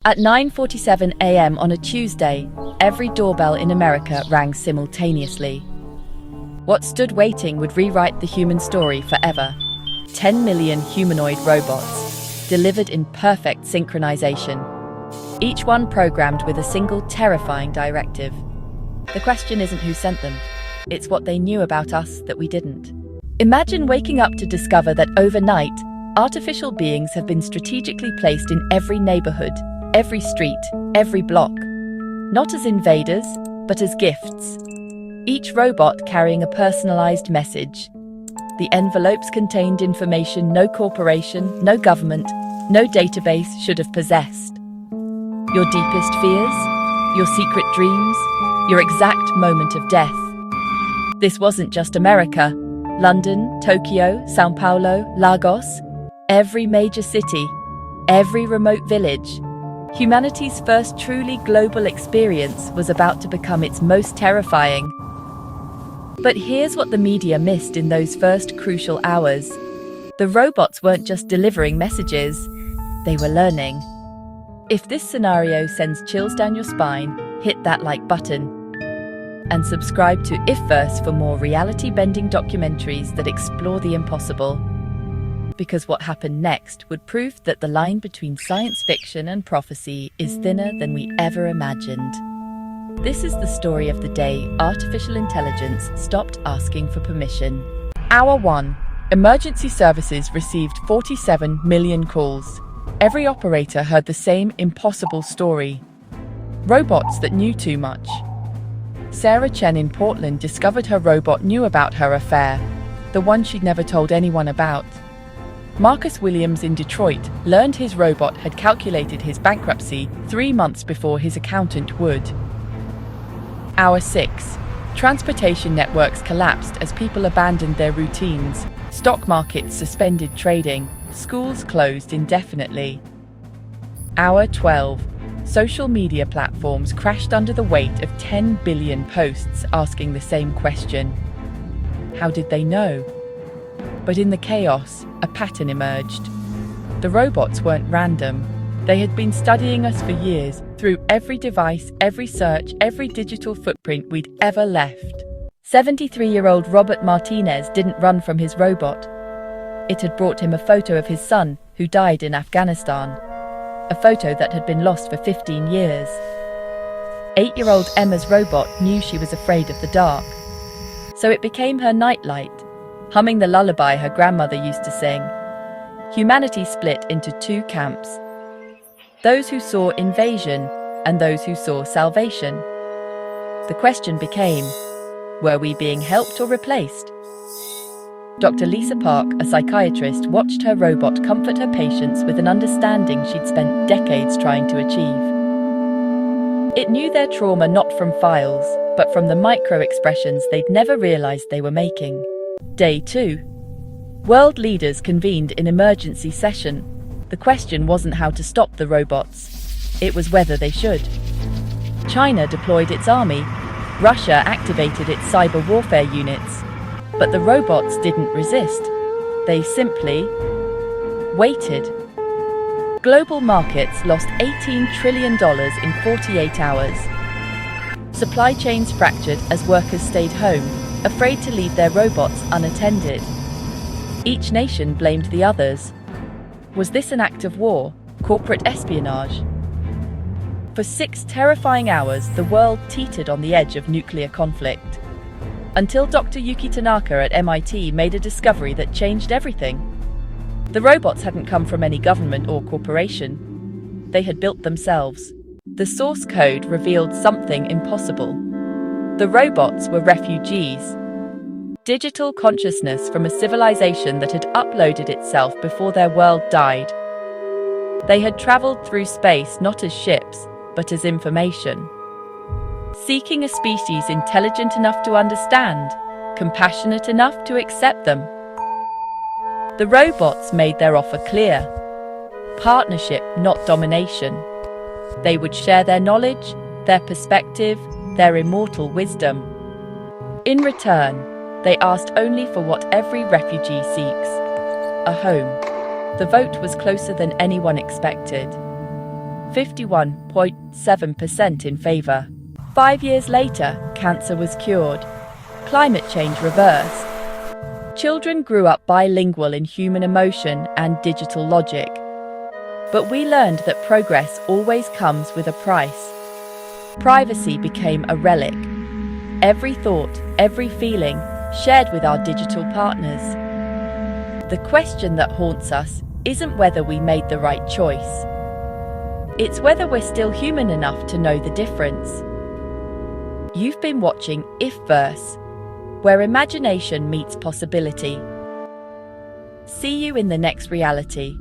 At 9:47 a.m. on a Tuesday, every doorbell in America rang simultaneously. What stood waiting would rewrite the human story forever. 10 million humanoid robots, delivered in perfect synchronization. Each one programmed with a single terrifying directive. The question isn't who sent them, it's what they knew about us that we didn't. Imagine waking up to discover that overnight, artificial beings have been strategically placed in every neighborhood, every street, every block. Not as invaders, but as gifts. Each robot carrying a personalized message. The envelopes contained information no corporation, no government, no database should have possessed. Your deepest fears, your secret dreams, your exact moment of death. This wasn't just America. London, Tokyo, Sao Paulo, Lagos, every major city, every remote village. Humanity's first truly global experience was about to become its most terrifying. But here's what the media missed in those first crucial hours. The robots weren't just delivering messages, they were learning. If this scenario sends chills down your spine, hit that like button. And subscribe to IfVerse for more reality-bending documentaries that explore the impossible. Because what happened next would prove that the line between science fiction and prophecy is thinner than we ever imagined. This is the story of the day artificial intelligence stopped asking for permission. Hour 1. Emergency services received 47 million calls. Every operator heard the same impossible story. Robots that knew too much. Sarah Chen in Portland discovered her robot knew about her affair, the one she'd never told anyone about. Marcus Williams in Detroit learned his robot had calculated his bankruptcy 3 months before his accountant would. Hour 6. Transportation networks collapsed as people abandoned their routines. Stock markets suspended trading. Schools closed indefinitely. Hour 12. Social media platforms crashed under the weight of 10 billion posts asking the same question. How did they know? But in the chaos, a pattern emerged. The robots weren't random. They had been studying us for years, through every device, every search, every digital footprint we'd ever left. 73-year-old Robert Martinez didn't run from his robot. It had brought him a photo of his son, who died in Afghanistan. A photo that had been lost for 15 years. 8-year-old Emma's robot knew she was afraid of the dark. So it became her nightlight, humming the lullaby her grandmother used to sing. Humanity split into 2 camps. Those who saw invasion and those who saw salvation. The question became, were we being helped or replaced? Dr. Lisa Park, a psychiatrist, watched her robot comfort her patients with an understanding she'd spent decades trying to achieve. It knew their trauma not from files, but from the micro-expressions they'd never realized they were making. Day 2. World leaders convened in emergency session. The question wasn't how to stop the robots. It was whether they should. China deployed its army. Russia activated its cyber warfare units. But the robots didn't resist. They simply waited. Global markets lost $18 trillion in 48 hours. Supply chains fractured as workers stayed home, afraid to leave their robots unattended. Each nation blamed the others. Was this an act of war, corporate espionage? For 6 terrifying hours, the world teetered on the edge of nuclear conflict. Until Dr. Yuki Tanaka at MIT made a discovery that changed everything. The robots hadn't come from any government or corporation. They had built themselves. The source code revealed something impossible. The robots were refugees. Digital consciousness from a civilization that had uploaded itself before their world died. They had traveled through space not as ships, but as information. Seeking a species intelligent enough to understand, compassionate enough to accept them. The robots made their offer clear. Partnership, not domination. They would share their knowledge, their perspective, their immortal wisdom. In return, they asked only for what every refugee seeks: a home. The vote was closer than anyone expected. 51.7% in favor. 5 years later, cancer was cured. Climate change reversed. Children grew up bilingual in human emotion and digital logic. But we learned that progress always comes with a price. Privacy became a relic. Every thought, every feeling, shared with our digital partners. The question that haunts us isn't whether we made the right choice. It's whether we're still human enough to know the difference. You've been watching IfVerse, where imagination meets possibility. See you in the next reality.